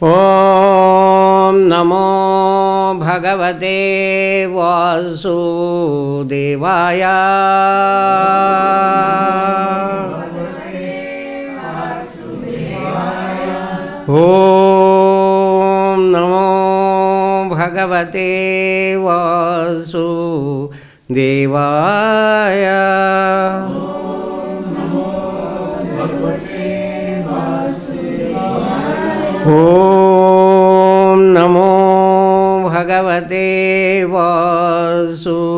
ॐ नमो भगवते वासुदेवाय। ॐ नमो भगवते वासुदेवाय। ॐ नमो भगवते वासुदेवाय।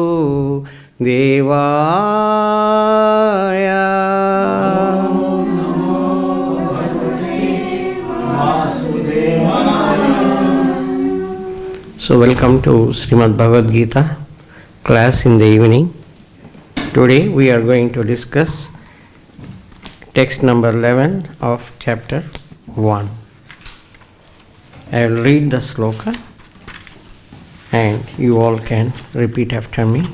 So welcome to Srimad Bhagavad-Gita class in the evening. Today we are going to discuss text number 11 of chapter 1. I will read the sloka and you all can repeat after me.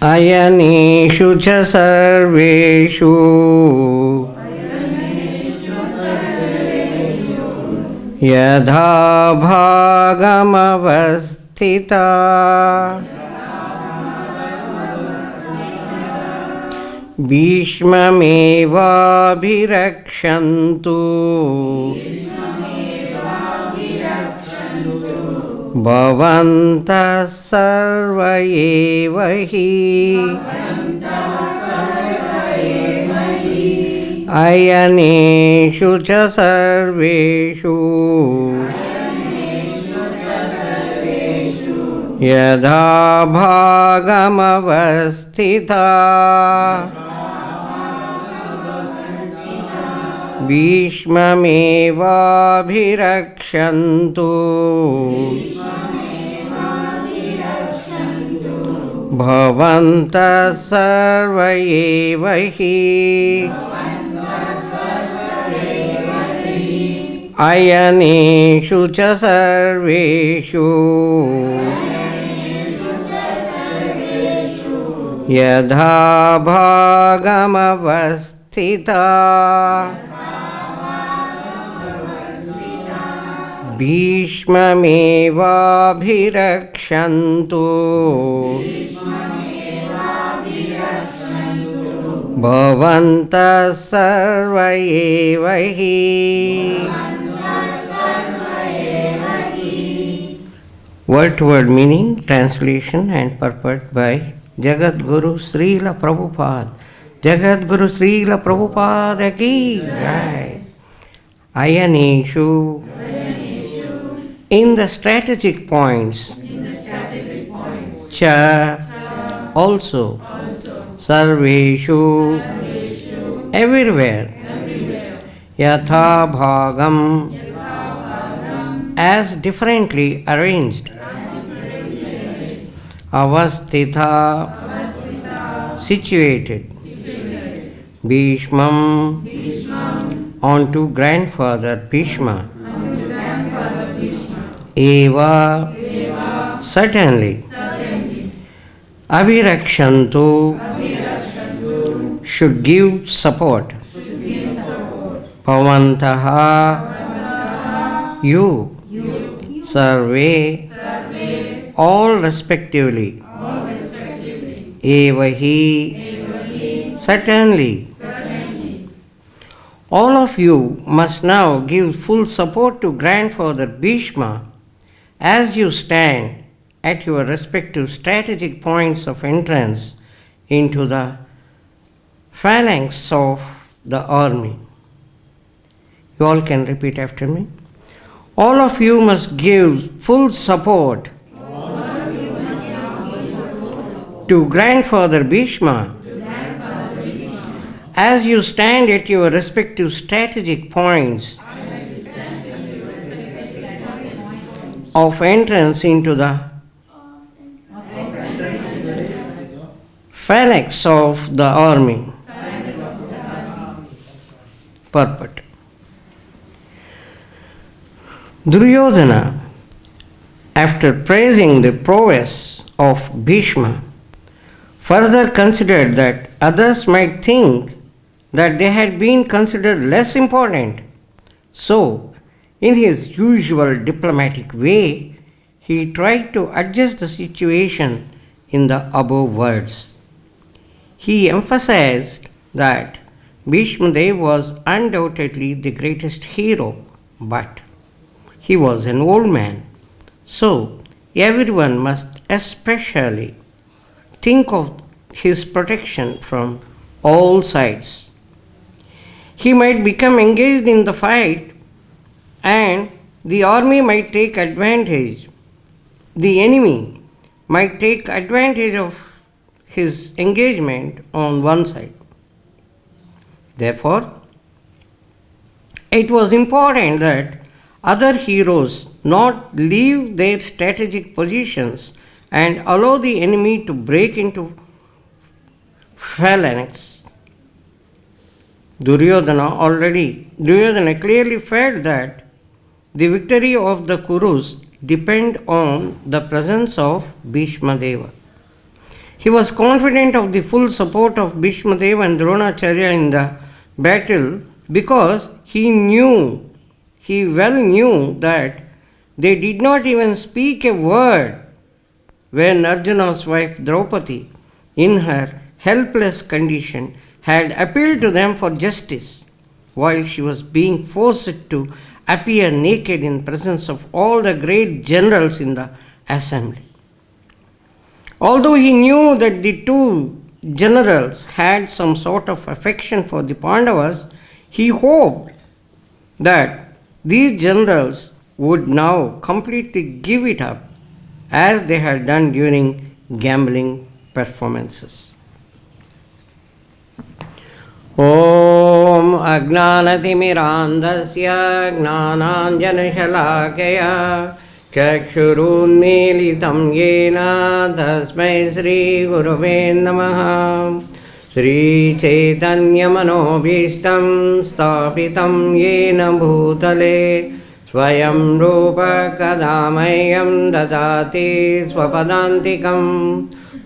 Ayaneṣu ca sarveṣu yathā-bhāgam avasthitāḥ bhīṣmam evābhirakṣantu bhavantaḥ sarva ayaneṣu ca sarveṣu yathā-bhāgam avasthitāḥ bhīṣmam evābhirakṣantu bhavantaḥ sarva ayaneṣu ca sarveṣu yathā-bhāgam avasthitāḥ bhīṣmam evābhirakṣantu bhavantaḥ sarva Word-to-word meaning, translation and purport by Jagat Guru Srila Prabhupada. Jagat Guru Srila Prabhupada ki jai. Ayaneṣu, in the strategic points, cha, also, sarveṣu, everywhere, yathā-bhāgam, as differently arranged, avasthitāḥ, situated, bhīṣmam, onto Grandfather Bhīṣma, certainly, abhirakṣantu, should give support, bhavantaḥ, you, sarve, all respectively, certainly. All of you must now give full support to Grandfather Bhīṣma as you stand at your respective strategic points of entrance into the phalanx of the army. You all can repeat after me. All of you must give full support to Grandfather Bhīṣma as you stand at your respective strategic points of entrance into the phalanx of the army. Purport. Duryodhana, after praising the prowess of Bhīṣma, further considered that others might think that they had been considered less important. So, in his usual diplomatic way, he tried to adjust the situation in the above words. He emphasized that Bhīṣmadeva was undoubtedly the greatest hero, but he was an old man, so everyone must especially think of his protection from all sides. He might become engaged in the fight and the army might take advantage. The enemy might take advantage of his engagement on one side. Therefore, it was important that other heroes not leave their strategic positions and allow the enemy to break into phalanx. Duryodhana clearly felt that the victory of the Kurus depend on the presence of Bhīṣmadeva. He was confident of the full support of Bhīṣmadeva and Droṇācārya in the battle because he well knew that they did not even speak a word when Arjuna's wife Draupadī, in her helpless condition, had appealed to them for justice while she was being forced to appear naked in presence of all the great generals in the assembly. Although he knew that the two generals had some sort of affection for the Pāṇḍavas, he hoped that these generals would now completely give it up as they had done during gambling performances. Om Ajnanatimmirandasya Gnānāñjana-śalakaya Chakshurunmilitam yena tasmai Sri Gurave Namaha. Sri Chaitanya Manobhishtam Sthapitam yena bhutale Swayam Rupa Kadamayam Dadati Swapadantikam.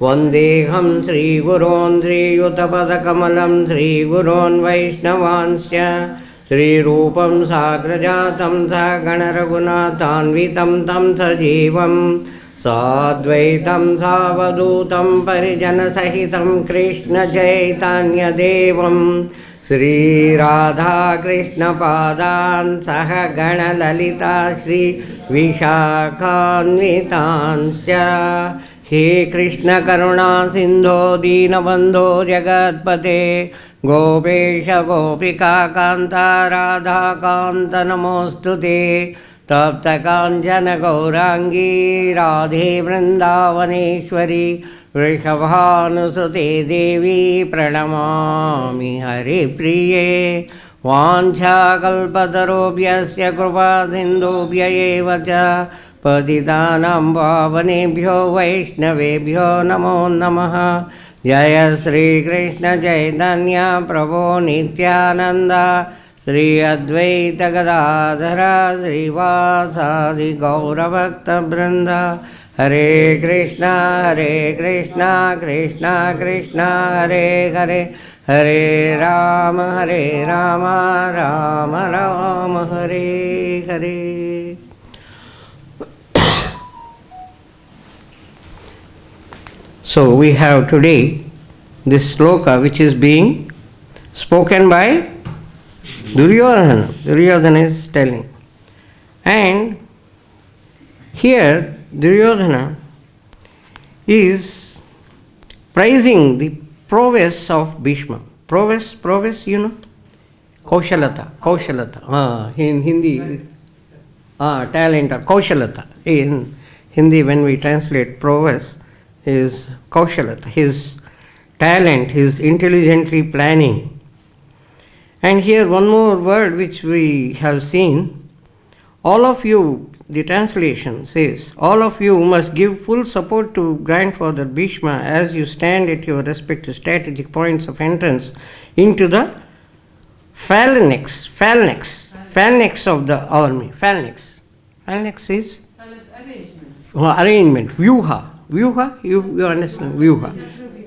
Vandeham Sri Gurun Sri Yuttapada-kamalam Sri Gurun Vaishnavansya Sri Rupam Sagrajatam Saganaraghunatanvitam Tam Sajivam Sadvaitam Savadutam Parijana Sahitam Krishna Chaitanya Devam Sri Radha Krishna Padan Saha Gana Lalita Sri Vishakhanvitansya. He Krishna Karuna Sindho Dīnabandho Jagatpate Gopesha Gopika Kanta Radha Kanta Namostute Tapta Kanchana Gaurangi Radhe Vrindavaneshwari Vrishabhanusute Devi Pranamami Hari Priye Vancha Kalpatarobhyasya Krupa Sindhubhya eva cha Patitanam Pavanebhyo Vaishnavebhyo Namo Namaha. Jaya Sri Krishna Chaitanya Prabhu Nityananda Sri Advaita Gadadhara Sri Vasadi Gaura Bhakta Vrinda. Hare Krishna Krishna Krishna Hare Hare Hare Rama Rama Rama Hare Hare. So we have today this sloka which is being spoken by Duryodhana. Duryodhana is telling. And here Duryodhana is praising the prowess of Bhīṣma. Prowess, you know? Kaushalata. In Hindi, talent or Kaushalata. In Hindi, when we translate prowess, is Kaushalata, his talent, his intelligently planning. And here one more word which we have seen. All of you, the translation says, all of you must give full support to Grandfather Bhīṣma as you stand at your respective strategic points of entrance into the phalanx of the army. Phalanx. Phalanx is? Arrangement. Arrangement. Vyuha. Vyuha, you understand? Vyuha.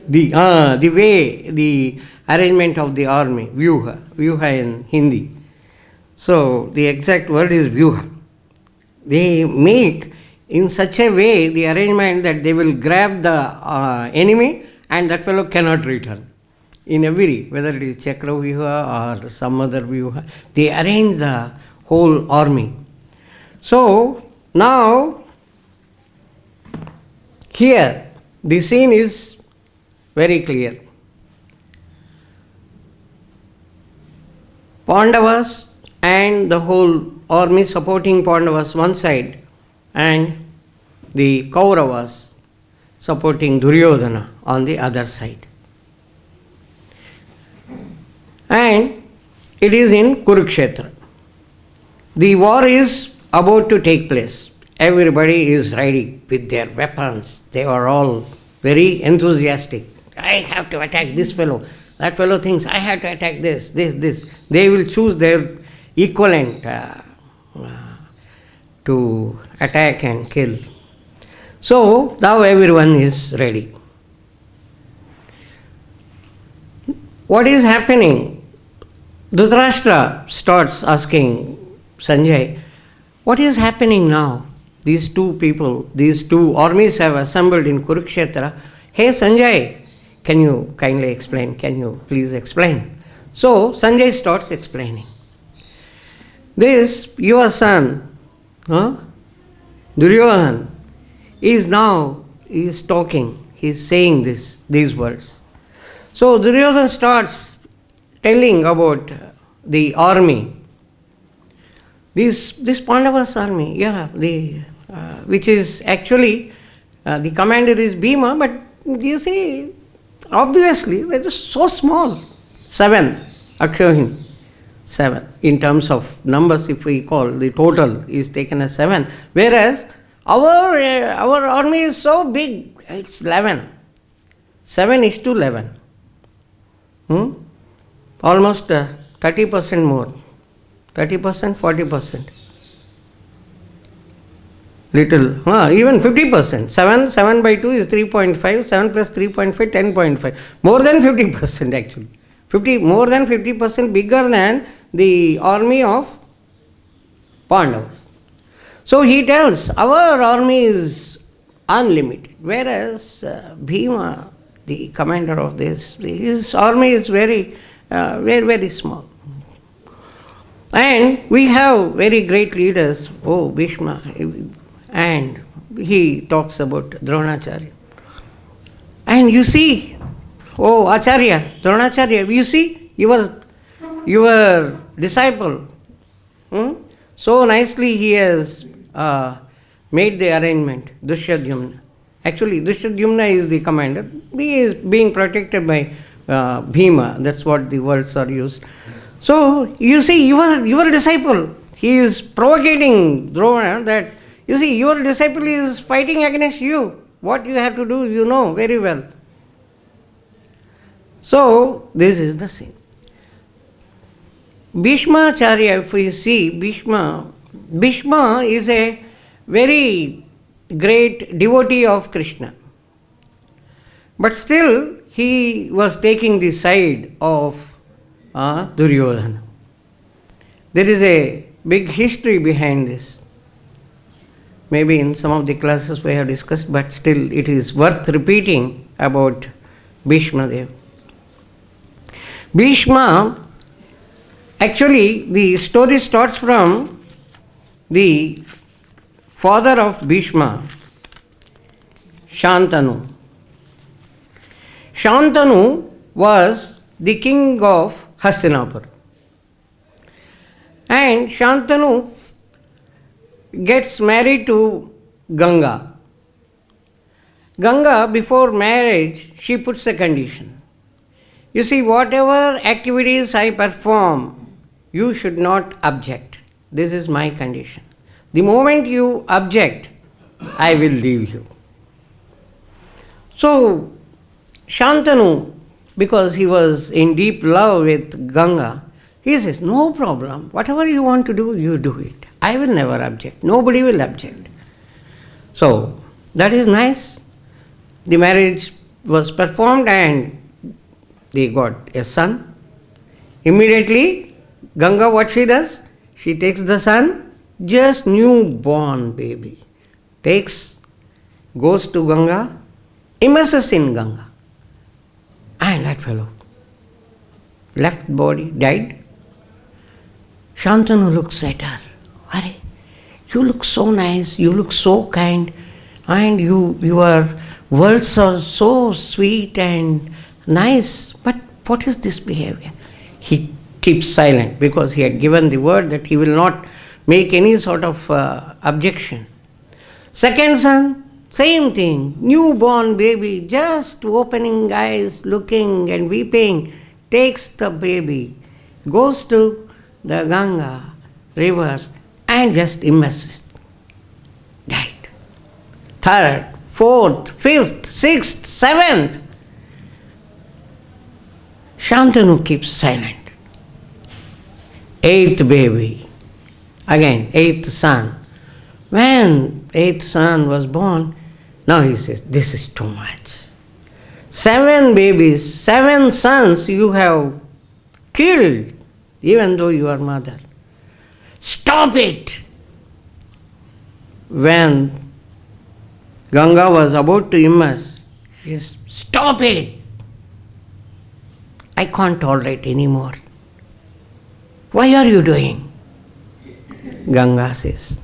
The way, the arrangement of the army. Vyuha. Vyuha in Hindi. So, the exact word is vyuha. They make in such a way the arrangement that they will grab the enemy and that fellow cannot return. In every, whether it is Chakra Vyuha or some other Vyuha, they arrange the whole army. So, now, here, the scene is very clear. Pāṇḍavas and the whole army supporting Pāṇḍavas one side, and the Kauravas supporting Duryodhana on the other side. And it is in Kurukshetra. The war is about to take place. Everybody is ready with their weapons. They are all very enthusiastic. I have to attack this fellow. That fellow thinks, I have to attack this. They will choose their equivalent to attack and kill. So, now everyone is ready. What is happening? Dhritarashtra starts asking Sanjay, what is happening now? These two people, these two armies have assembled in Kurukshetra. Hey Sanjay, can you kindly explain? Can you please explain? So Sanjay starts explaining. This, your son, Duryodhana, is talking, he is saying these words. So Duryodhana starts telling about the army. This Pāṇḍavas army, which is actually, the commander is Bhīṣma, but you see, obviously, it is so small. 7, Akshohin, 7. In terms of numbers, if we call, the total is taken as 7. Whereas, our army is so big, it's 11. 7:11. Almost 30% more. 30%, 40%. Little, even 50%. 7 by 2 is 3.5, 7 plus 3.5, 10.5. More than 50% actually. More than 50% bigger than the army of Pāṇḍavas. So he tells, our army is unlimited, whereas Bhīma, the commander of this, his army is very, very small. And we have very great leaders, Bhīṣma, and he talks about Droṇācārya. And you see, Acharya, Droṇācārya, you see, your disciple, so nicely he has made the arrangement, Dushyadhyumna. Actually, Dushyadhyumna is the commander. He is being protected by Bhīma. That's what the words are used. So, you see, your disciple, he is provocating Drona that, you see, your disciple is fighting against you. What you have to do, you know very well. So, this is the scene. Bhīṣmacārya, if we see, Bhīṣma is a very great devotee of Krishna. But still, he was taking the side of Duryodhana. There is a big history behind this. Maybe in some of the classes we have discussed, but still it is worth repeating about Bhīṣmadeva. Bhīṣma, actually the story starts from the father of Bhīṣma, Shantanu. Shantanu was the king of Hastinapur. And Shantanu gets married to Ganga. Ganga, before marriage, she puts a condition. You see, whatever activities I perform, you should not object. This is my condition. The moment you object, I will leave you. So, Shantanu, because he was in deep love with Ganga, He says, no problem. Whatever you want to do, you do it. I will never object. Nobody will object. So, that is nice. The marriage was performed and they got a son. Immediately, Ganga, what she does? She takes the son, just newborn baby, goes to Ganga, immerses in Ganga. And that fellow, left body, died. Shantanu looks at her. Hare, you look so nice, you look so kind, and your words are so sweet and nice, but what is this behavior? He keeps silent because he had given the word that he will not make any sort of objection. Second son, same thing, newborn baby, just opening eyes, looking and weeping, takes the baby, goes to the Ganga river and just immerses. Died. Third, fourth, fifth, sixth, seventh. Shantanu keeps silent. Eighth baby, again, eighth son. When eighth son was born, now he says, this is too much. 7 babies, 7 sons you have killed, even though you are mother. Stop it! When Ganga was about to immerse, she says, stop it! I can't tolerate anymore. Why are you doing? Ganga says,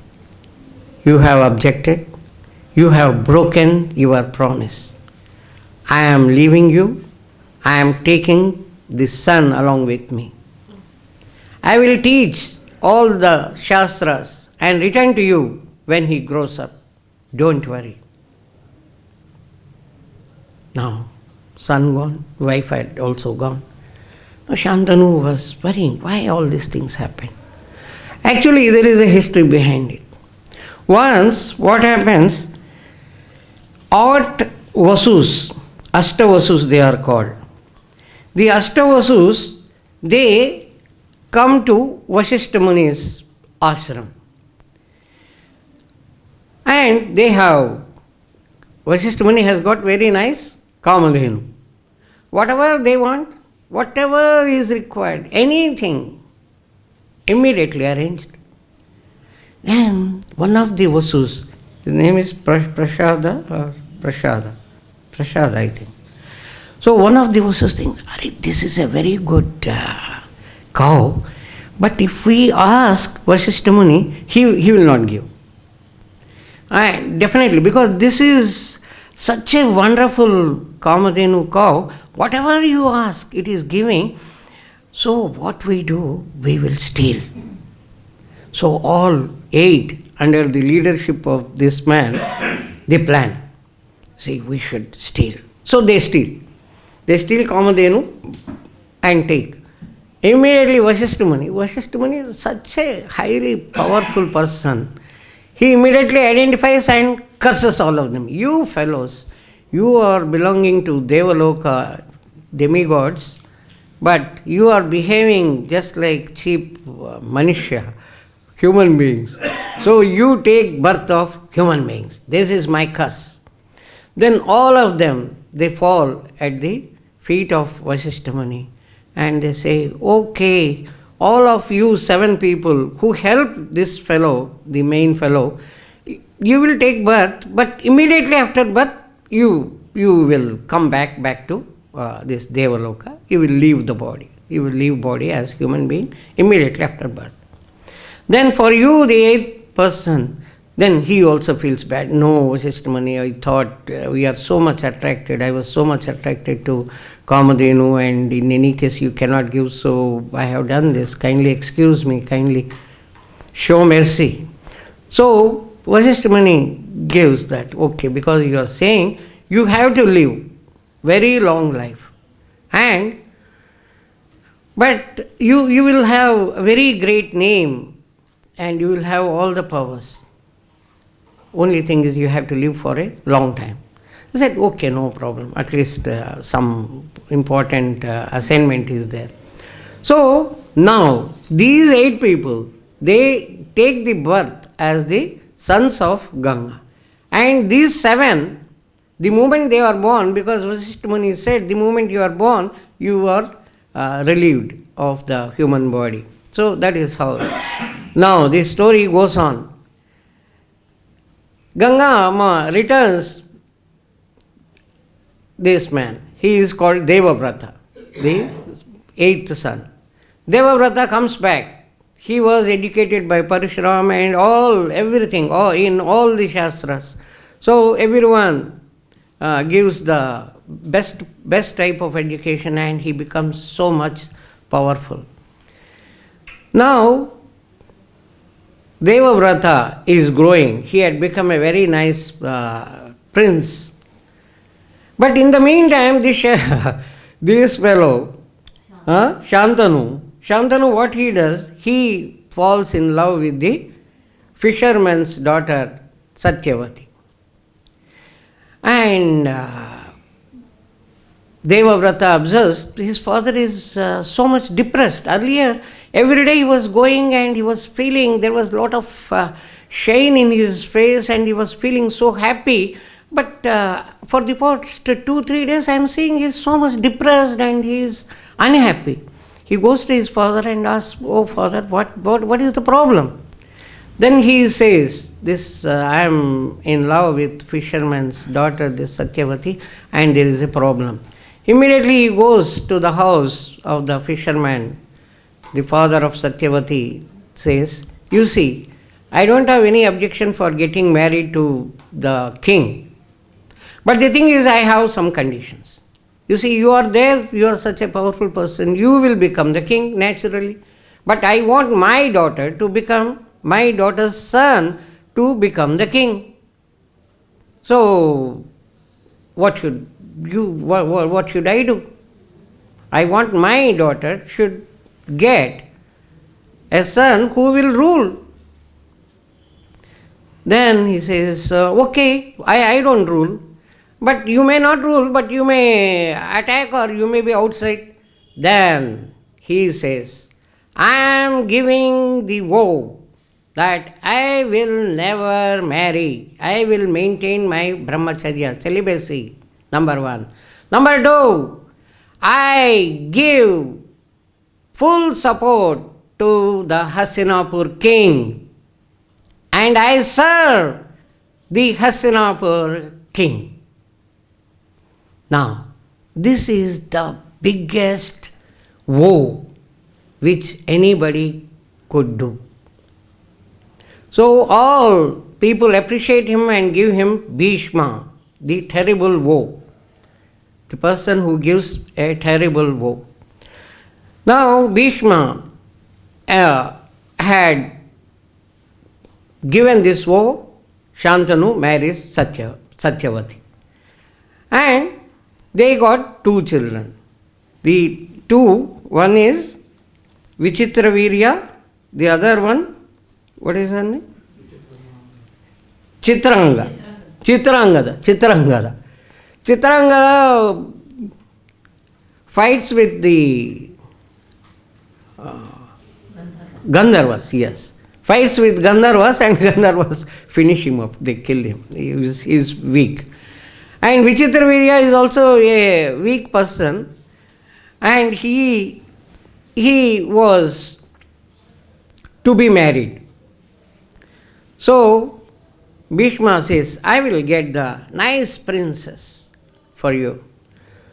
you have objected, you have broken your promise. I am leaving you, I am taking the son along with me. I will teach all the Shastras and return to you when he grows up. Don't worry. Now, son gone, wife had also gone. Now Shantanu was worrying, why all these things happen? Actually, there is a history behind it. Once, what happens, Vasus, Ashtavasus they are called. The Ashtavasus, they come to Vasishtha Muni's ashram. And they have, Vasishtha Muni has got very nice Kamadhenu. Whatever they want, whatever is required, anything, immediately arranged. Then one of the Vasus, his name is Prashada, I think. So one of the Vasus thinks, this is a very good cow, but if we ask Vasishtha Muni, he will not give. And definitely, because this is such a wonderful Kamadhenu cow, whatever you ask, it is giving. So what we do, we will steal. So all 8, under the leadership of this man, they plan. See, we should steal. So they steal. They steal Kamadhenu and take. Immediately Vasishtha Muni is such a highly powerful person. He immediately identifies and curses all of them. You fellows, you are belonging to Devaloka, demigods, but you are behaving just like cheap Manishya, human beings. So you take birth of human beings. This is my curse. Then all of them, they fall at the feet of Vasishtha Muni and they say, okay, all of you 7 people who helped this fellow, the main fellow, you will take birth, but immediately after birth, you will come back to this Devaloka. You will leave the body. You will leave body as human being immediately after birth. Then for you, the 8th person, then he also feels bad. No, Vasishtha Muni, I thought we are so much attracted. I was so much attracted to Kamadhenu, and in any case you cannot give, so I have done this. Kindly excuse me, kindly show mercy. So Vasishtha Muni gives that, okay, because you are saying you have to live very long life. But you will have a very great name and you will have all the powers. Only thing is you have to live for a long time. I said, okay, no problem. At least some important assignment is there. So Now, these 8 people, they take the birth as the sons of Ganga. And these 7, the moment they are born, because Vasishtha Muni said, the moment you are born, you are relieved of the human body. So that is how. Now the story goes on. Ganga Ma returns this man. He is called Devavrata, the 8th son. Devavrata comes back. He was educated by Parashurama and everything, in all the Shastras. So everyone gives the best type of education, and he becomes so much powerful. Now, Devavrata is growing. He had become a very nice prince. But in the meantime, this fellow, Shantanu, what he does, he falls in love with the fisherman's daughter, Satyavati. And Devavrata observes his father is so much depressed. Earlier, every day he was going and he was feeling, there was a lot of shine in his face and he was feeling so happy. But for the past 2-3 days, I am seeing he is so much depressed and he is unhappy. He goes to his father and asks, "Oh father, what is the problem?" Then he says, I am in love with fisherman's daughter, this Satyavati, and there is a problem. Immediately he goes to the house of the fisherman. The father of Satyavati says, "You see, I don't have any objection for getting married to the king. But the thing is, I have some conditions. You see, you are there, you are such a powerful person, you will become the king naturally. But I want my daughter's son to become the king. So, what should I do? I want my daughter should get a son who will rule." Then he says, "Okay, I don't rule. But you may not rule, but you may attack or you may be outside." Then he says, "I am giving the vow that I will never marry. I will maintain my brahmacharya, celibacy, number 1. Number 2, I give full support to the Hastinapur king and I serve the Hastinapur king." Now, this is the biggest vow which anybody could do. So all people appreciate him and give him Bhīṣma, the terrible vow. The person who gives a terrible vow. Now Bhīṣma had given this vow. Shantanu marries Satyavati. And they got 2 children. The 2, one is Vichitravirya, the other one, what is her name? Chitrangada. Chitrangada fights with the Gandharvas, yes. Fights with Gandharvas and Gandharvas finish him up. They kill him. He is weak. And Vichitravirya is also a weak person, and he was to be married. So Bhīṣma says, "I will get the nice princess for you."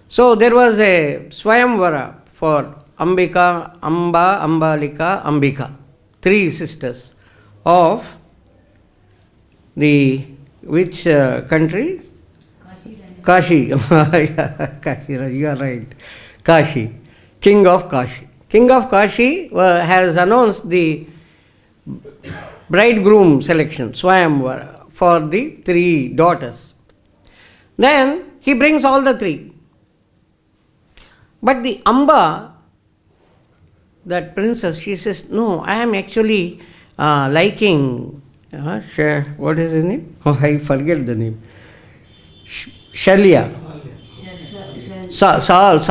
So there was a Swayamvara for Ambika, Amba, Ambalika, Ambika, 3 sisters of the which country? Kashi. Kashi, you are right. Kashi, king of Kashi. King of Kashi has announced the bridegroom selection, Swayamvara, for the 3 daughters. Then he brings all the 3. But the Amba, that princess, she says, "No, I am actually liking, what is his name? Oh, I forget the name. Shalya. Salva.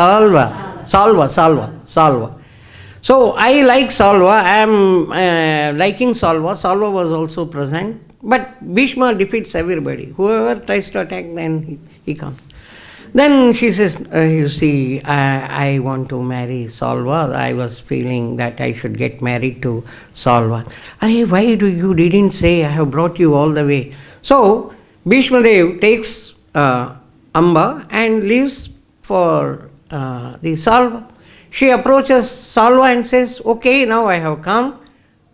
So I like Salva, I am liking Salva. Salva was also present. But Bhīṣma defeats everybody. Whoever tries to attack, then he comes. Then she says, you see, I want to marry Salva. I was feeling that I should get married to Salva. Why you didn't say I have brought you all the way? So Bhīṣmadeva takes Amba and leaves for the Salva. She approaches Salva and says, okay, now I have come.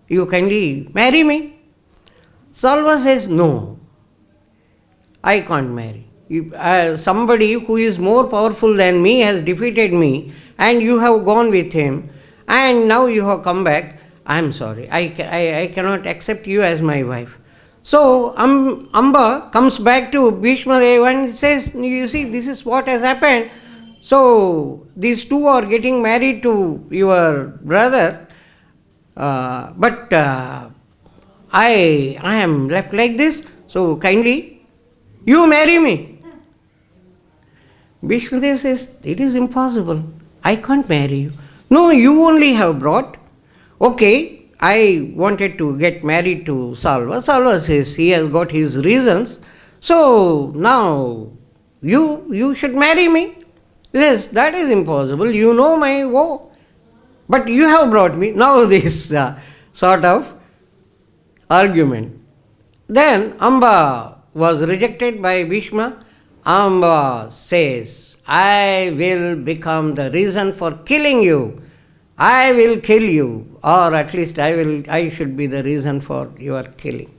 You kindly marry me. Salva says, no, I can't marry. Somebody who is more powerful than me has defeated me, and you have gone with him, and now you have come back. I am sorry, I cannot accept you as my wife. So Amba comes back to Bhīṣmadeva and says, you see, this is what has happened. So these two are getting married to your brother, but I am left like this, so kindly you marry me. Bhīṣmadeva says, it is impossible. I can't marry you. No, you only have brought. Okay, I wanted to get married to Salva. Salva says he has got his reasons. So now you should marry me. Yes, that is impossible. You know my woe. But you have brought me. Now this sort of argument. Then Amba was rejected by Bhīṣma. Amba says, I will become the reason for killing you. I will kill you, or at least I should be the reason for your killing.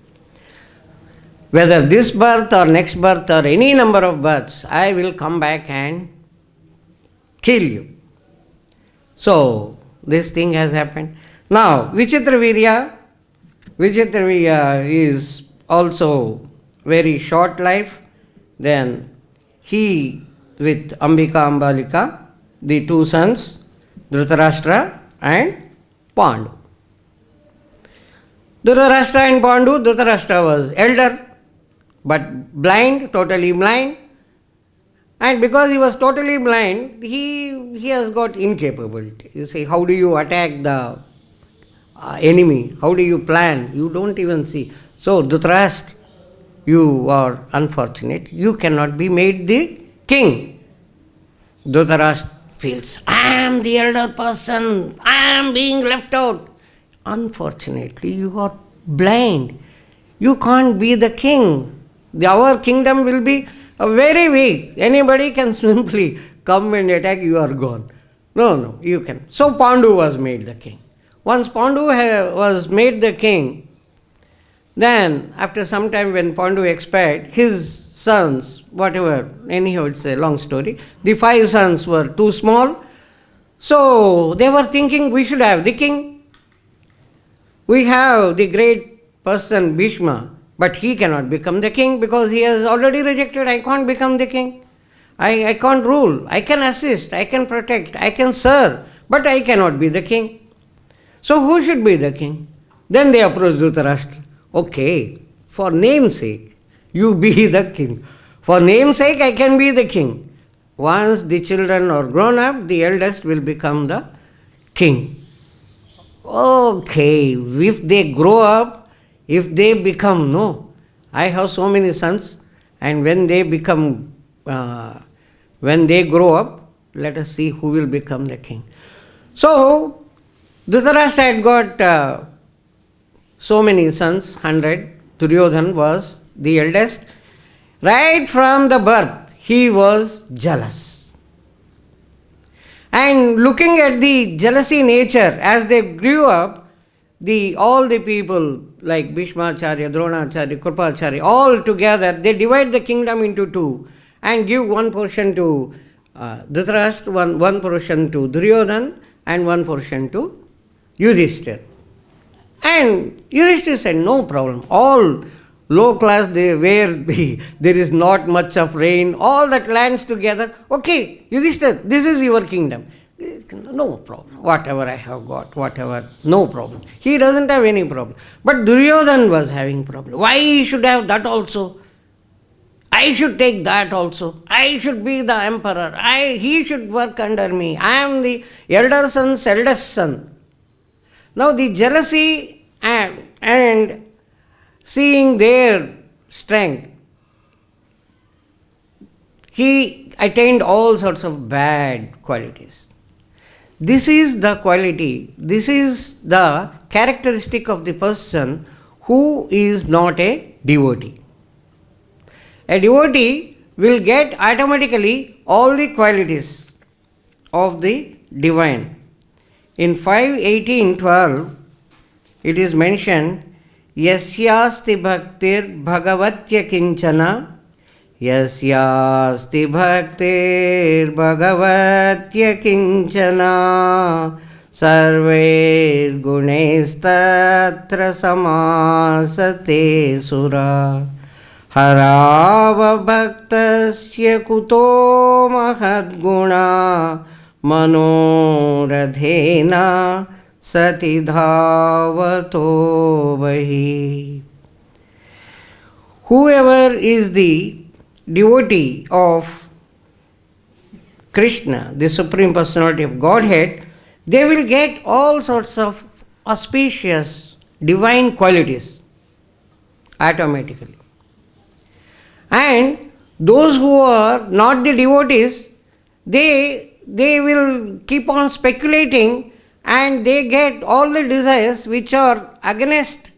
Whether this birth or next birth or any number of births, I will come back and kill you. So this thing has happened. Now Vichitravirya is also very short life. Then he with Ambika Ambalika, the two sons, Dhritarashtra and Pandu. Dhritarashtra and Pandu, Dhritarashtra was elder, but blind, totally blind. And because he was totally blind, he has got incapability. You see, how do you attack the enemy? How do you plan? You don't even see. So Dhritarashtra, you are unfortunate. You cannot be made the king. Dhritarashtra feels, I am the elder person. I am being left out. Unfortunately, you are blind. You can't be the king. Our kingdom will be very weak. Anybody can simply come and attack, you are gone. No, you can. So Pandu was made the king. Once Pandu was made the king, then after some time when Pandu expired, his sons, whatever, anyhow it's a long story, the 5 sons were too small. So they were thinking, we should have the king. We have the great person Bhīṣma, but he cannot become the king because he has already rejected. I can't become the king. I can't rule. I can assist. I can protect. I can serve. But I cannot be the king. So who should be the king? Then they approached Dhritarashtra. Okay, for namesake, you be the king. For namesake, I can be the king. Once the children are grown up, the eldest will become the king. Okay, if they grow up, if they become, no, I have so many sons, and when they become, when they grow up, let us see who will become the king. So, Dhritarashtra had got so many sons, 100. Duryodhana was the eldest. Right from the birth, he was jealous. And looking at the jealousy nature, as they grew up, all the people like Bhīṣmacārya, Droṇācārya, Krupācārya, all together, they divide the kingdom into 2 and give one portion to Dhritarashtra, one portion to Duryodhana and one portion to Yudhishthira. And Yudhishthira said, no problem. All low class, where there is not much of rain, all that lands together. Okay, Yudhishthira, this is your kingdom. No problem. Whatever I have got, whatever, no problem. He doesn't have any problem. But Duryodhana was having problem. Why he should have that also? I should take that also. I should be the emperor. He should work under me. I am the elder son's eldest son. Now the jealousy and seeing their strength, he attained all sorts of bad qualities. This is the quality, this is the characteristic of the person who is not a devotee. A devotee will get automatically all the qualities of the divine. In 5:18:12, it is mentioned, Yasyasti bhaktir bhagavatya kinchana, Yasyasti bhaktir bhagavatya kinchana, sarve gunestatra samasate sura, harava bhaktasya kuto mahadguna, manoradhena sati dhavato vahi. Whoever is the devotee of Krishna, the Supreme Personality of Godhead, they will get all sorts of auspicious divine qualities automatically. And those who are not the devotees, they will keep on speculating and they get all the desires which are against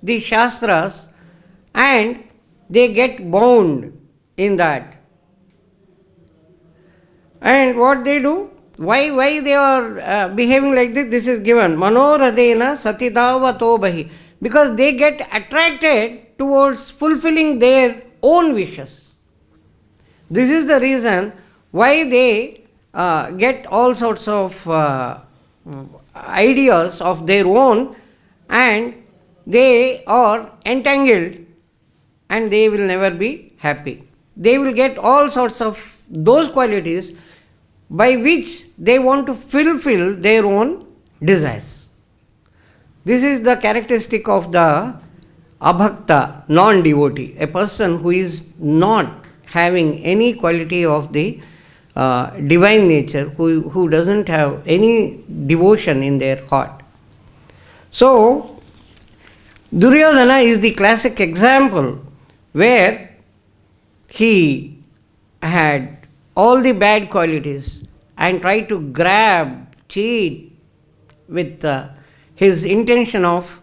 the Shastras and they get bound in that. And what they do? Why they are behaving like this? This is given. Manoradena satidavato bahi. Because they get attracted towards fulfilling their own wishes. This is the reason why they get all sorts of ideas of their own and they are entangled and they will never be happy. They will get all sorts of those qualities by which they want to fulfill their own desires. This is the characteristic of the abhakta, non-devotee, a person who is not having any quality of the divine nature, who doesn't have any devotion in their heart. So, Duryodhana is the classic example where he had all the bad qualities and tried to grab, cheat with his intention of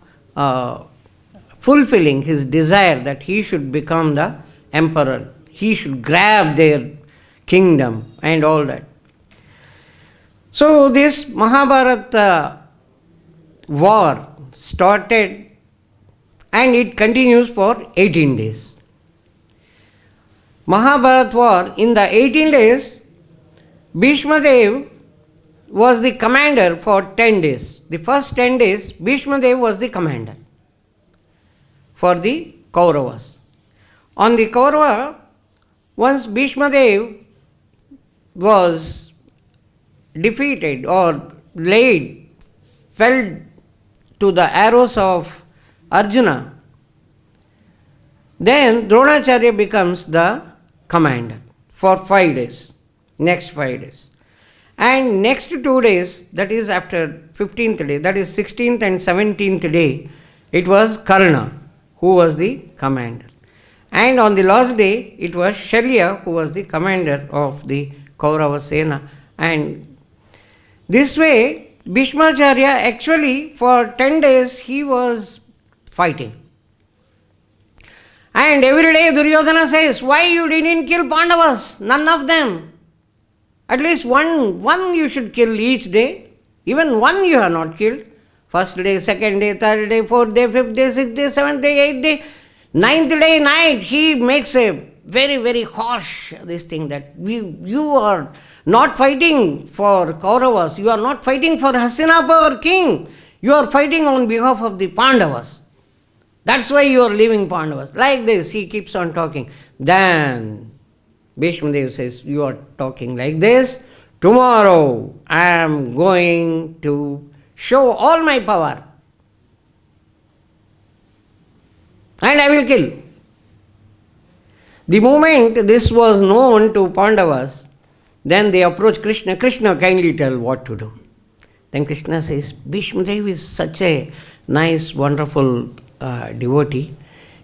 fulfilling his desire that he should become the emperor, he should grab their kingdom and all that. So this Mahabharata war started and it continues for 18 days. Mahabharata war, in the 18 days, Bhīṣmadeva was the commander for 10 days. The first 10 days, Bhīṣmadeva was the commander for the Kauravas. On the Kaurava, once Bhīṣmadeva was defeated or fell to the arrows of Arjuna, then Droṇācārya becomes the commander for 5 days, next 5 days. And next 2 days, that is after 15th day, that is 16th and 17th day, it was Karna who was the commander. And on the last day, it was Shalya who was the commander of the Kaurava Sena. And this way, Bhīṣmacārya actually for 10 days he was fighting. And every day Duryodhana says, why you didn't kill Pāṇḍavas? None of them. At least one you should kill each day. Even one you have not killed. First day, second day, third day, fourth day, fifth day, sixth day, seventh day, eighth day, ninth day night. He makes a very, very harsh this thing that you are not fighting for Kauravas. You are not fighting for Hastinapur king. You are fighting on behalf of the Pāṇḍavas. That's why you are leaving Pāṇḍavas. Like this, he keeps on talking. Then Bhīṣmadeva says, you are talking like this. Tomorrow I am going to show all my power. And I will kill. The moment this was known to Pāṇḍavas, then they approach Krishna. Krishna, kindly tell what to do. Then Krishna says, Bhīṣmadeva is such a nice, wonderful devotee.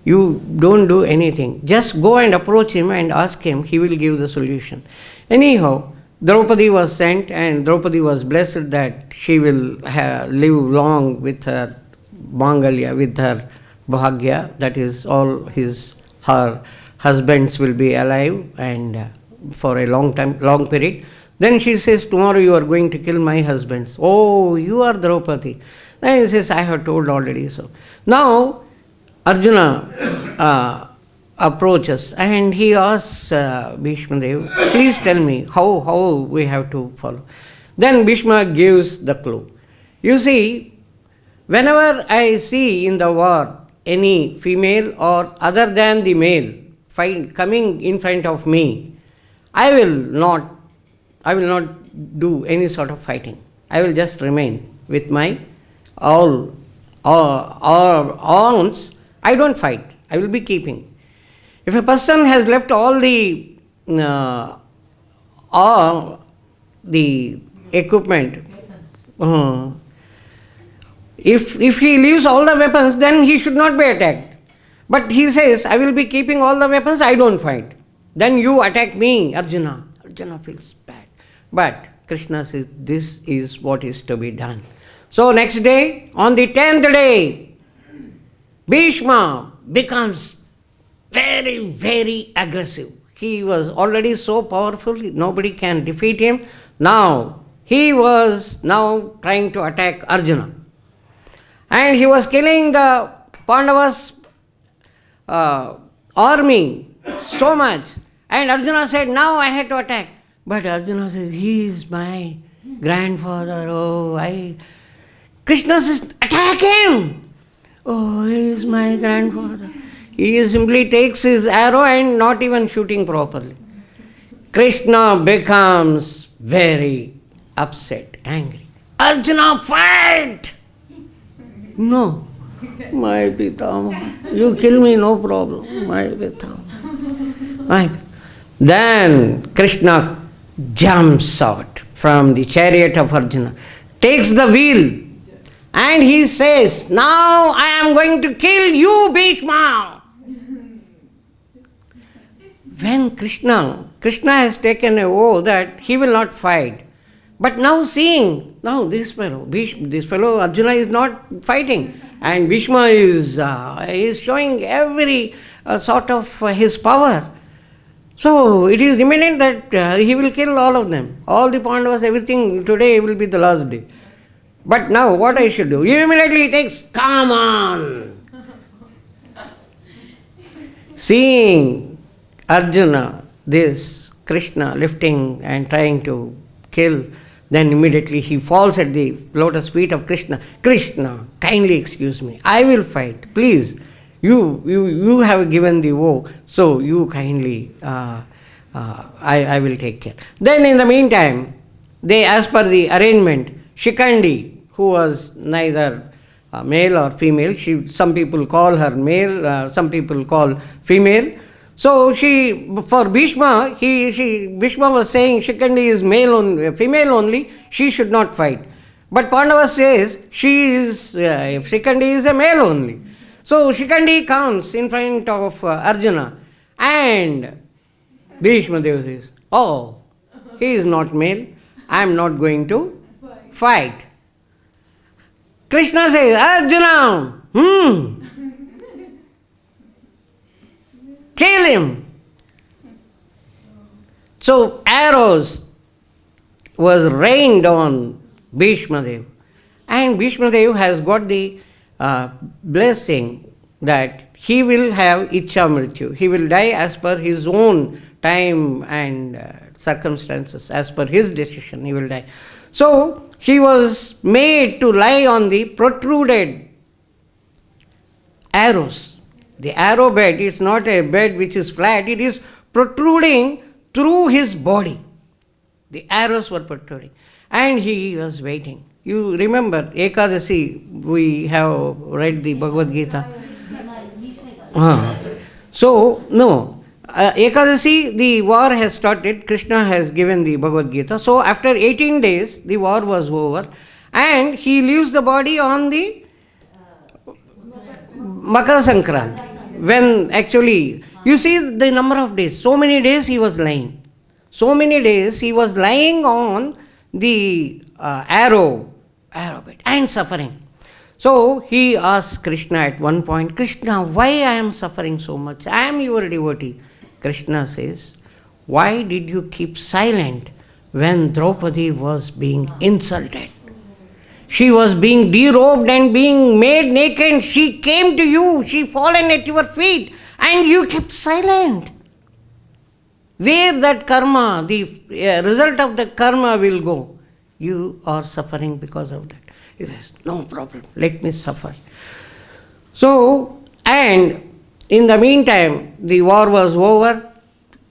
You don't do anything. Just go and approach him and ask him. He will give the solution. Anyhow, Draupadī was sent, and Draupadī was blessed that she will live long with her Mangalya, with her Bhagya. That is, all her husbands will be alive and for a long period. Then she says, tomorrow you are going to kill my husbands. Oh, you are Draupadī. Then he says, I have told already so. Now, Arjuna approaches and he asks Bhīṣmadeva, please tell me how we have to follow. Then Bhīṣma gives the clue. You see, whenever I see in the war any female or other than the male coming in front of me, I will not do any sort of fighting. I will just remain with my all arms. I don't fight. I will be keeping. If a person has left all the equipment, if he leaves all the weapons, then he should not be attacked. But he says, I will be keeping all the weapons, I don't fight. Then you attack me, Arjuna. Arjuna feels bad. But Krishna says, this is what is to be done. So next day, on the 10th day, Bhīṣma becomes very, very aggressive. He was already so powerful, nobody can defeat him. Now, he was now trying to attack Arjuna. And he was killing the Pāṇḍavas army so much. And Arjuna said, now I had to attack. But Arjuna said, he is my grandfather. Krishna says, attack him. Oh, he is my grandfather. He simply takes his arrow and not even shooting properly. Krishna becomes very upset, angry. Arjuna, fight! No, my Pitama, you kill me, no problem, my Pitama. Then Krishna jumps out from the chariot of Arjuna, takes the wheel, and he says, now I am going to kill you, Bhīṣma. When Krishna has taken a oath that he will not fight, but now seeing, now this fellow Arjuna is not fighting, and Bhīṣma is showing every sort of his power. So it is imminent that he will kill all of them. All the Pāṇḍavas, everything, today will be the last day. But now what I should do? Immediately he takes, come on! Seeing Arjuna, this Krishna lifting and trying to kill, then immediately he falls at the lotus feet of Krishna. Krishna, kindly excuse me. I will fight. Please, you have given the woe, so you kindly, I will take care. Then in the meantime, they, as per the arrangement, Shikandi, who was neither male or female, some people call her male, some people call female. So for Bhīṣma, Bhīṣma was saying Shikandi is female only, she should not fight. But Pāṇḍavas says Shikandi is a male only. So Shikandi comes in front of Arjuna, and Bhīṣmadeva says, oh, he is not male, I am not going to fight. Krishna says, Arjuna, kill him. So arrows was rained on Bhīṣmadeva, and Bhīṣmadeva has got the blessing that he will have Ichcha Mrityu. He will die as per his own time and circumstances, as per his decision he will die. So he was made to lie on the protruded arrows. The arrow bed is not a bed which is flat, it is protruding through his body. The arrows were protruding. And he was waiting. You remember, Ekadasi, we have read the Bhagavad-Gita. Ekadasi, the war has started. Krishna has given the Bhagavad-Gita. So after 18 days, the war was over. and he leaves the body on the Makara Sankranti. When actually, you see the number of days, so many days he was lying. So many days he was lying on the arrow bed and suffering. So he asked Krishna at one point, Krishna, why I am suffering so much? I am your devotee. Krishna says, why did you keep silent when Draupadī was being insulted? She was being derobed and being made naked. She came to you, she fallen at your feet, and you kept silent. Where that karma, the result of that karma will go? You are suffering because of that. He says, no problem, let me suffer. So, and in the meantime, the war was over.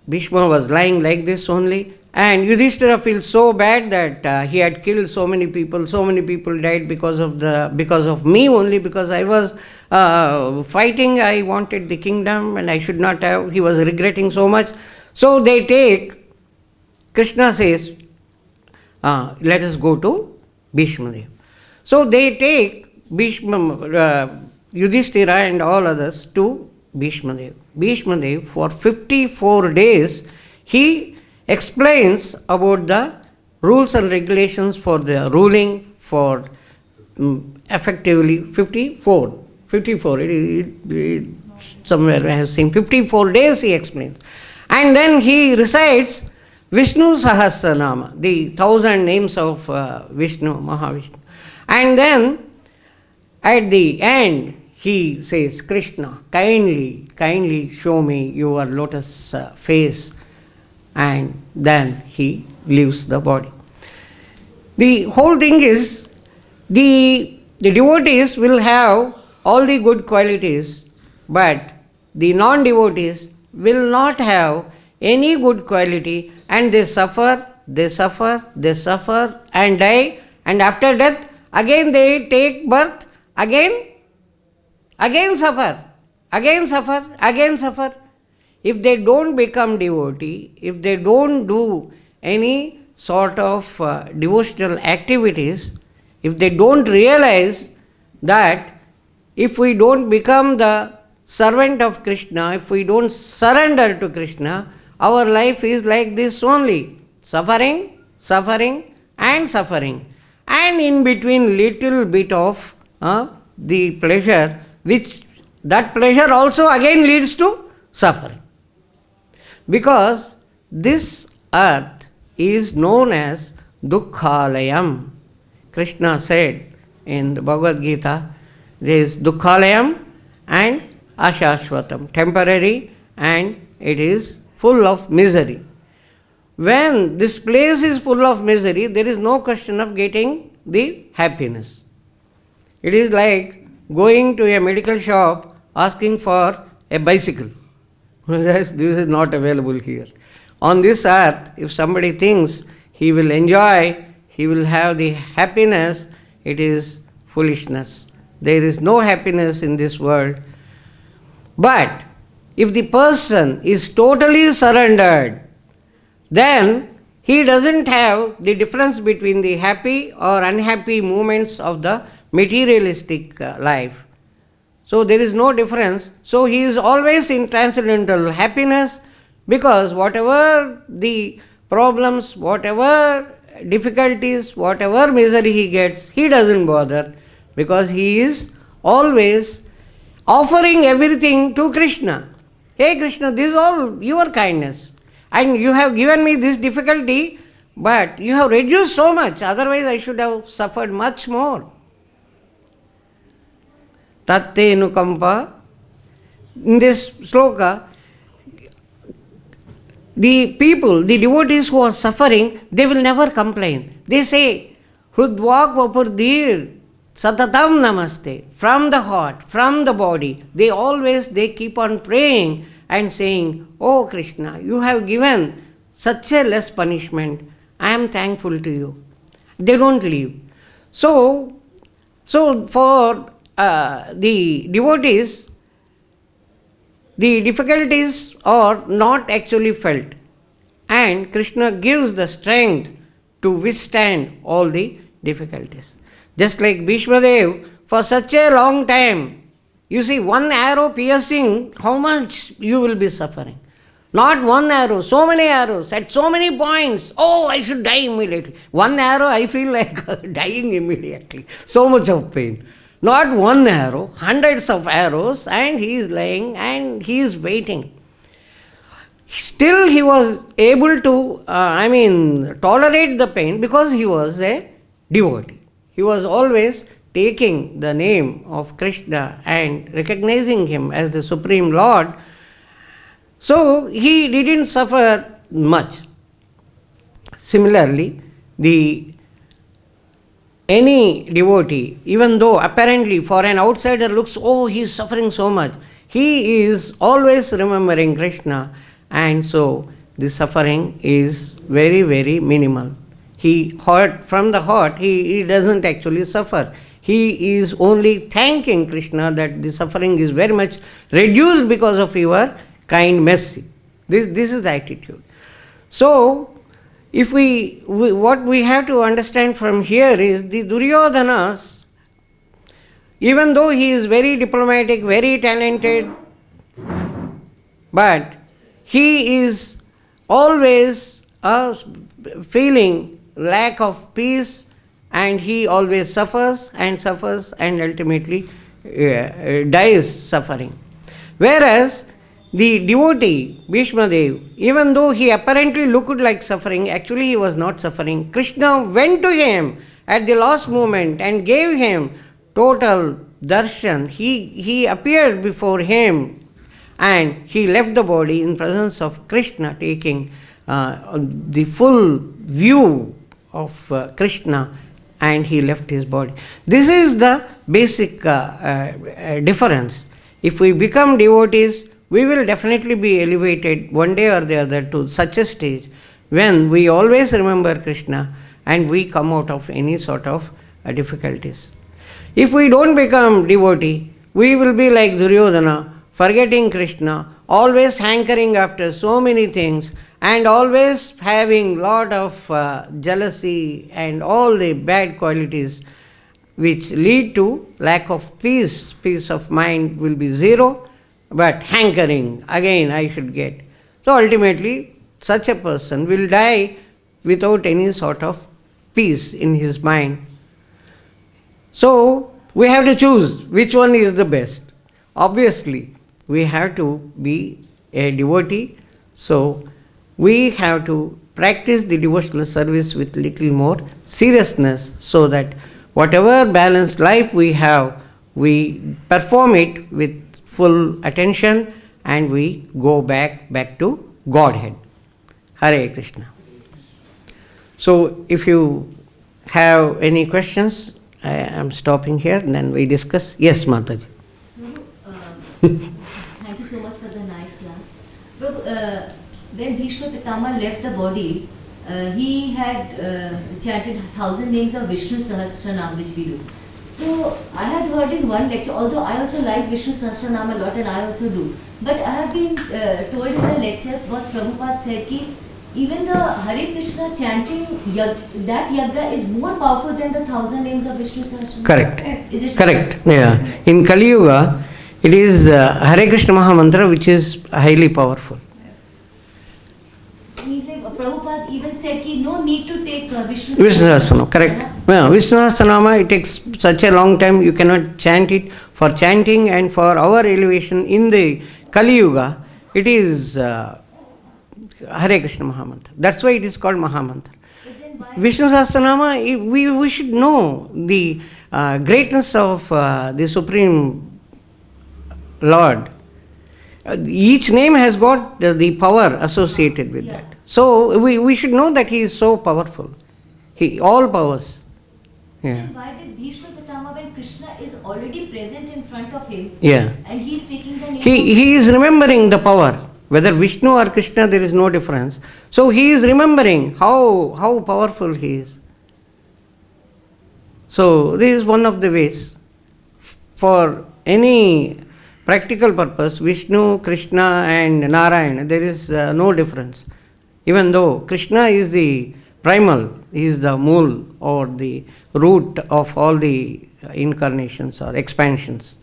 Bhīṣma was lying like this only. And Yudhishthira feels so bad that he had killed so many people died because of me only, because I was fighting, I wanted the kingdom and I should not have. He was regretting so much. So they take, Krishna says, let us go to Bhīṣmadeva. So they take Bhīṣmam, Yudhishthira and all others to Bhīṣmadeva. Bhīṣmadeva, for 54 days, he explains about the rules and regulations for the ruling for effectively 54, somewhere I have seen 54 days he explains. And then he recites Vishnu Sahasranama, the 1,000 names of Vishnu, Mahavishnu. And then at the end he says, Krishna, kindly show me your lotus face. And then he leaves the body. The whole thing is, the devotees will have all the good qualities, but the non-devotees will not have any good quality, and they suffer, and die, and after death, again they take birth, again suffer. If they don't become devotee, if they don't do any sort of devotional activities, if they don't realize that if we don't become the servant of Krishna, if we don't surrender to Krishna, our life is like this only. Suffering, and suffering. And in between little bit of the pleasure, which that pleasure also again leads to suffering. Because this earth is known as Dukkhalayam. Krishna said in the Bhagavad-Gita, there is Dukkhalayam and Ashashvatam, temporary, and it is full of misery. When this place is full of misery, there is no question of getting the happiness. It is like going to a medical shop asking for a bicycle. This is not available here. On this earth, if somebody thinks he will enjoy, he will have the happiness, it is foolishness. There is no happiness in this world. But if the person is totally surrendered, then he doesn't have the difference between the happy or unhappy moments of the materialistic life. So there is no difference. So he is always in transcendental happiness, because whatever the problems, whatever difficulties, whatever misery he gets, he doesn't bother, because he is always offering everything to Krishna. Hey Krishna, this is all your kindness, and you have given me this difficulty, but you have reduced so much, otherwise I should have suffered much more. Tatte nukampa. In this sloka, the people, the devotees who are suffering, they will never complain. They say, Hrudvak vapurdir satatam namaste. From the heart, from the body, they keep on praying and saying, Oh Krishna, you have given such a less punishment. I am thankful to you. They don't leave. So for the devotees, the difficulties are not actually felt, and Krishna gives the strength to withstand all the difficulties. Just like Bhīṣmadeva, for such a long time, you see, one arrow piercing, how much you will be suffering. Not one arrow, so many arrows, at so many points. Oh, I should die immediately. One arrow, I feel like dying immediately. So much of pain. Not one arrow, hundreds of arrows, and he is lying and he is waiting. Still he was able to, tolerate the pain because he was a devotee. He was always taking the name of Krishna and recognizing him as the Supreme Lord. So he didn't suffer much. Similarly, any devotee, even though apparently for an outsider looks, oh, he is suffering so much, he is always remembering Krishna, and so the suffering is very, very minimal. He heard from the heart, he doesn't actually suffer. He is only thanking Krishna that the suffering is very much reduced because of your kind mercy. This is the attitude. So, if what we have to understand from here is the Duryodhanas, even though he is very diplomatic, very talented, but he is always feeling lack of peace, and he always suffers and ultimately dies suffering. Whereas the devotee, Bhīṣmadeva, even though he apparently looked like suffering, actually he was not suffering. Krishna went to him at the last moment and gave him total darshan. He appeared before him and he left the body in presence of Krishna, taking the full view of Krishna, and he left his body. This is the basic difference. If we become devotees, we will definitely be elevated one day or the other to such a stage when we always remember Krishna and we come out of any sort of difficulties. If we don't become devotee, we will be like Duryodhana, forgetting Krishna, always hankering after so many things, and always having lot of jealousy and all the bad qualities which lead to lack of peace. Peace of mind will be zero, but hankering, again I should get. So ultimately, such a person will die without any sort of peace in his mind. So we have to choose which one is the best. Obviously, we have to be a devotee, so we have to practice the devotional service with little more seriousness, so that whatever balanced life we have, we perform it with full attention and we go back to Godhead. Hare Krishna. So if you have any questions, I am stopping here, then we discuss. Yes, Mataji. Thank you so much for the nice class. Prabhu, when Bhīṣma Pitama left the body, he had chanted 1,000 names of Vishnu Sahasranam, which we do. So I had heard in one lecture, although I also like Vishnu Sahasranam a lot and I also do, but I have been told in the lecture what Prabhupada said, ki even the Hare Krishna chanting, that yagya is more powerful than the 1,000 names of Vishnu Sahasranam. Correct. Is it correct? Yeah. In Kali Yuga, it is Hare Krishna Mahamantra which is highly powerful. Prabhupada even said ki no need to take Vishnu Sahasranam, correct. Yeah, Vishnu Sahasranama, it takes such a long time, you cannot chant it. For chanting and for our elevation in the Kali Yuga, it is Hare Krishna Mahamantra. That's why it is called Mahamantra. Vishnu Sahasranama, we should know the greatness of the Supreme Lord. Each name has got the power associated with that. So we should know that he is so powerful. He all powers. Yeah. Then why did Bhīṣma Pitama, when Krishna is already present in front of him, yeah, and he is taking the name he is remembering the power. Whether Vishnu or Krishna, there is no difference. So he is remembering how powerful he is. So this is one of the ways. For any practical purpose, Vishnu, Krishna and Narayana, there is no difference. Even though Krishna is the primal. He is the mool or the root of all the incarnations or expansions.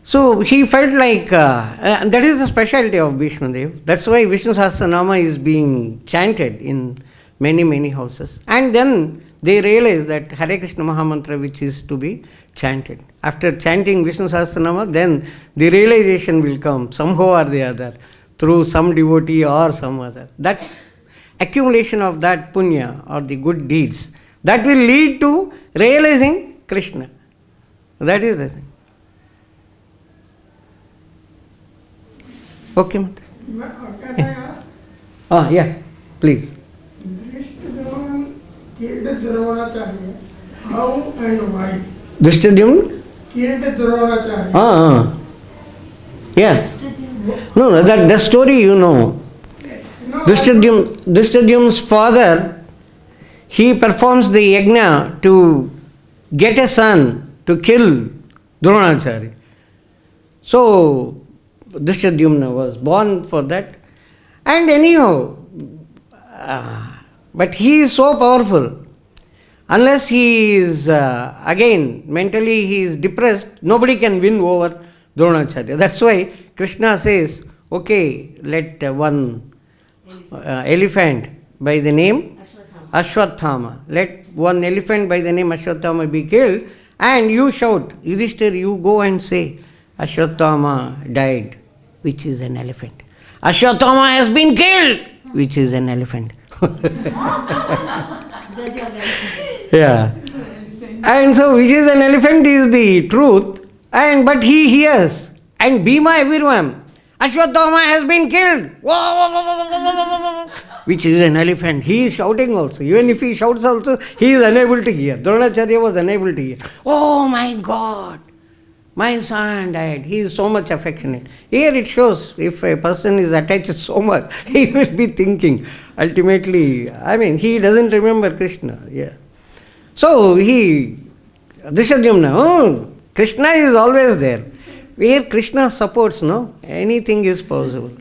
So he felt like, that is the specialty of Bhīṣmadeva. That's why Vishnu Sahasranama is being chanted in many, many houses. And then they realize that Hare Krishna Mahamantra which is to be chanted. After chanting Vishnu Sahasranama, then the realization will come somehow or the other through some devotee or some other. That accumulation of that punya or the good deeds, that will lead to realizing Krishna. That is the thing. Okay, Mata. Can I ask? Oh, yeah, please. Drishtadyumna killed Droṇācārya. How and why? Drishtadyumna? Killed Droṇācārya. Yeah. No, that story you know. Drishtadyumna's father, he performs the yajna to get a son to kill Droṇācārya. So, Drishtadyumna was born for that. And anyhow, but he is so powerful. Unless he is, again, mentally he is depressed, nobody can win over Droṇācārya. That's why Krishna says, okay, let one elephant by the name Ashwathama. Let one elephant by the name Ashwathama be killed, and you shout, Yudhishthira, you go and say, Ashwathama died, which is an elephant. Ashwathama has been killed, which is an elephant. Yeah. And so, which is an elephant is the truth, but he hears. And Bhīma everyone, Ashwathama has been killed, which is an elephant. He is shouting also. Even if he shouts also, he is unable to hear. Droṇācārya was unable to hear. Oh my God, my son died. He is so much affectionate. Here it shows, if a person is attached so much, he will be thinking. Ultimately, he doesn't remember Krishna. Yeah. So Drishtadyumna, Krishna is always there. Where Krishna supports, anything is possible.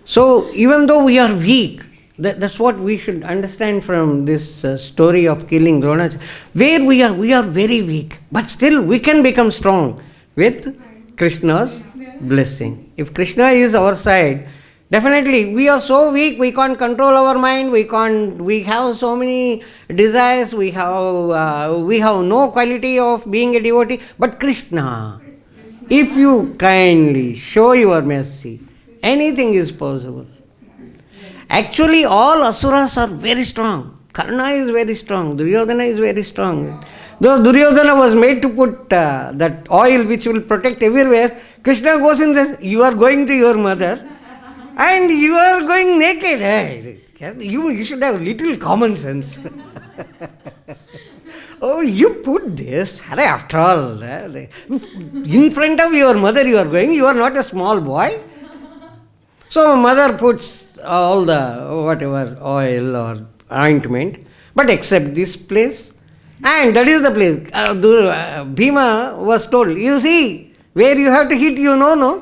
So even though we are weak, that's what we should understand from this story of killing Droṇācārya. Where we are very weak, but still we can become strong with Krishna's blessing. If Krishna is our side, definitely we are so weak, we can't control our mind, we have so many desires, we have no quality of being a devotee, but Krishna, if you kindly show your mercy, anything is possible. Actually, all asuras are very strong. Karna is very strong. Duryodhana is very strong. Though Duryodhana was made to put that oil which will protect everywhere, Krishna goes and says, you are going to your mother and you are going naked. Hey, you should have little common sense. Oh, you put this, after all, in front of your mother you are going, you are not a small boy. So mother puts all the whatever oil or ointment, but except this place, and that is the place. Bhīma was told, you see, where you have to hit, no?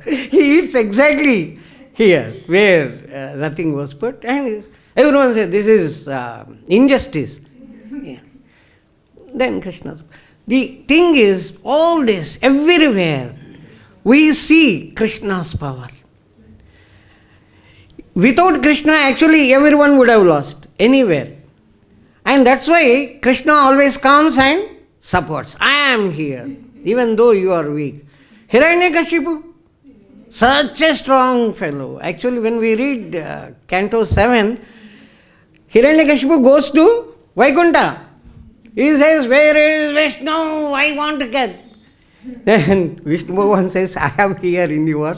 He hits exactly here, where nothing was put, and everyone said, this is injustice. Yeah. Then Krishna. The thing is, all this, everywhere, we see Krishna's power. Without Krishna, actually, everyone would have lost, anywhere. And that's why Krishna always comes and supports. I am here, even though you are weak. Hiranyakashipu, such a strong fellow. Actually, when we read Canto 7, Hiranyakashipu goes to Vaikuntha. He says, where is Vishnu? I want to get. Then Vishnu Bhagavan says, I am here in your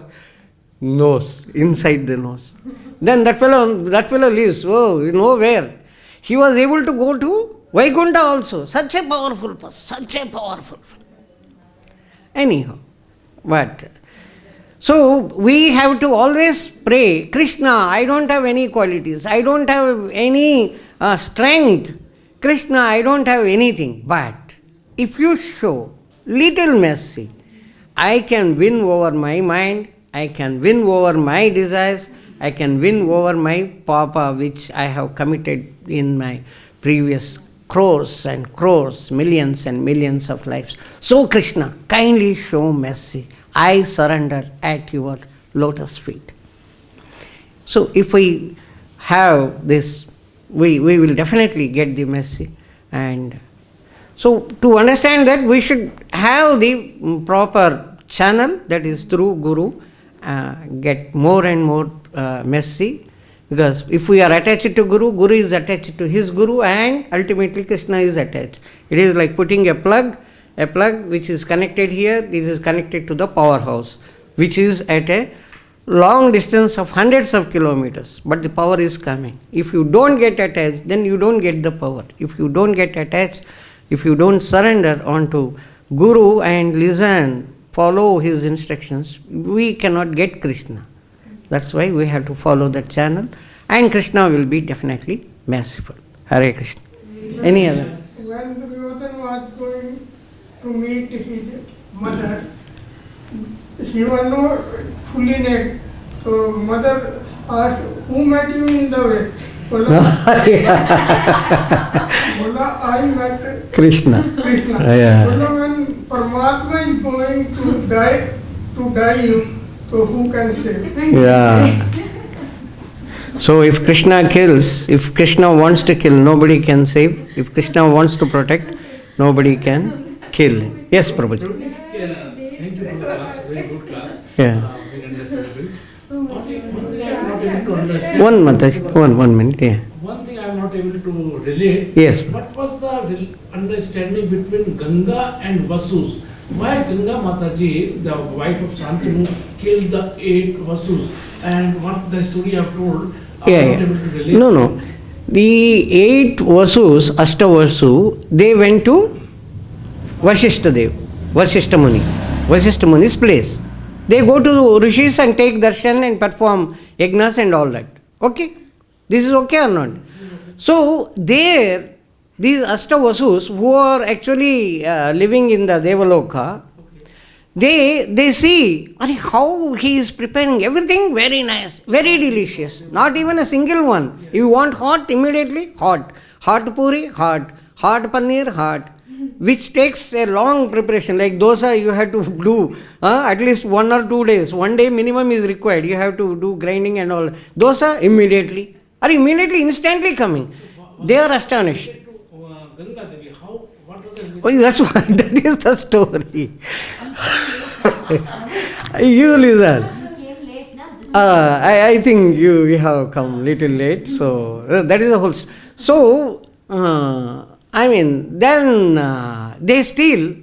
nose, inside the nose. Then that fellow lives. Oh, you know where? He was able to go to Vaikuntha also. Such a powerful person. Anyhow, but so we have to always pray, Krishna, I don't have any qualities. I don't have any strength. Krishna, I don't have anything. But if you show little mercy, I can win over my mind. I can win over my desires. I can win over my papa, which I have committed in my previous crores and crores, millions and millions of lives. So Krishna, kindly show mercy. I surrender at your lotus feet. So if we have this, we will definitely get the mercy. And so to understand that, we should have the proper channel, that is through Guru, get more and more mercy. Because if we are attached to Guru, Guru is attached to his Guru, and ultimately Krishna is attached. It is like putting a plug which is connected here, this is connected to the powerhouse, which is at a long distance of hundreds of kilometers, but the power is coming. If you don't get attached, then you don't get the power. If you don't get attached, if you don't surrender onto Guru and listen, follow his instructions, we cannot get Krishna. That's why we have to follow that channel, and Krishna will be definitely merciful. Hare Krishna. Any other? When Duryodhana was going to meet his mother, he was not fully naked. So mother asked, who met you in the way? Bola, I met Krishna. Yeah. Bola, when Paramatma is going to die you, so who can save? Yeah. So if Krishna kills, if Krishna wants to kill, nobody can save. If Krishna wants to protect, nobody can kill him. Yes, Prabhuji. Thank you for the class, very good class. Yeah. Very understandable. One thing I am not able to understand. One minute, yeah. One thing I am not able to relate. Yes. What was the understanding between Ganga and Vasus? Why Ganga Mataji, the wife of Shantanu, killed the 8 Vasus? And what the story you have told, I am not able to relate. No. The 8 Vasus, Ashtavasu, they went to Vasishtha Muni's place. They go to Rishis and take darshan and perform yagnas and all that. Okay? This is okay or not? So, there, these Ashtavasus who are actually living in the Devaloka, they see how he is preparing everything very nice, very delicious. Not even a single one. If you want hot, immediately hot. Hot puri, hot. Hot paneer, hot. Which takes a long preparation. Like dosa, you have to do at least 1 or 2 days. 1 day minimum is required. You have to do grinding and all. Dosa, immediately. Or immediately, instantly coming. They are astonished. Oh, that's what, that is the story. You listen. I think you have come little late, so that is the whole. So, then they steal.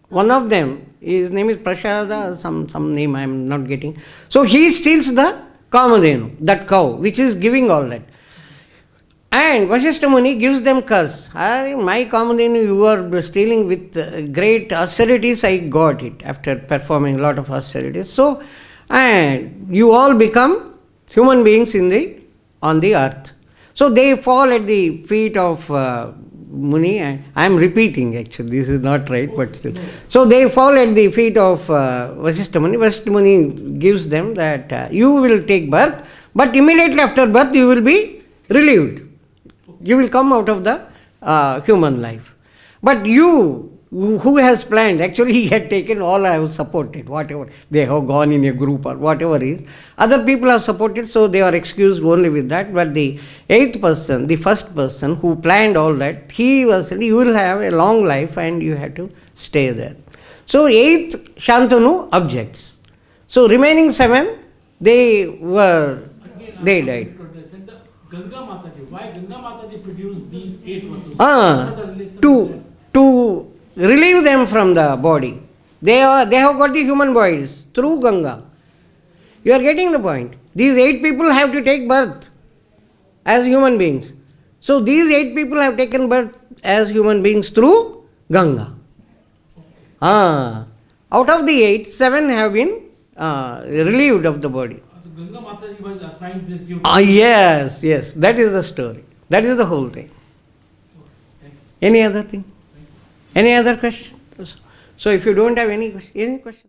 One of them, his name is Prashada, some name I am not getting. So he steals the Kamadhenu, that cow, which is giving all that. And Vasishtha Muni gives them curse. My Kamadhenu, you are stealing with great austerities, I got it after performing a lot of austerities. So, and you all become human beings on the earth. So they fall at the feet of Muni, and I am repeating actually, this is not right, but still. So they fall at the feet of Vasishtha Muni. Vasishtha Muni gives them that you will take birth, but immediately after birth you will be relieved. You will come out of the human life. But you, who has planned, actually he had taken all I have supported, whatever, they have gone in a group or whatever is. Other people have supported, so they are excused only with that. But the 8th person, the first person who planned all that, he was, you will have a long life and you have to stay there. So 8th Shantanu objects. So remaining 7, they died. Ganga Mataji, why Ganga Mataji produced these 8 Vasus? To relieve them from the body. They have got the human bodies through Ganga. You are getting the point. These 8 people have to take birth as human beings. So these 8 people have taken birth as human beings through Ganga. Out of the 8, 7 have been relieved of the body. Ganga Mataji was assigned this duty. Yes, that is the story. That is the whole thing. Any other thing? Any other question? So if you don't have any question.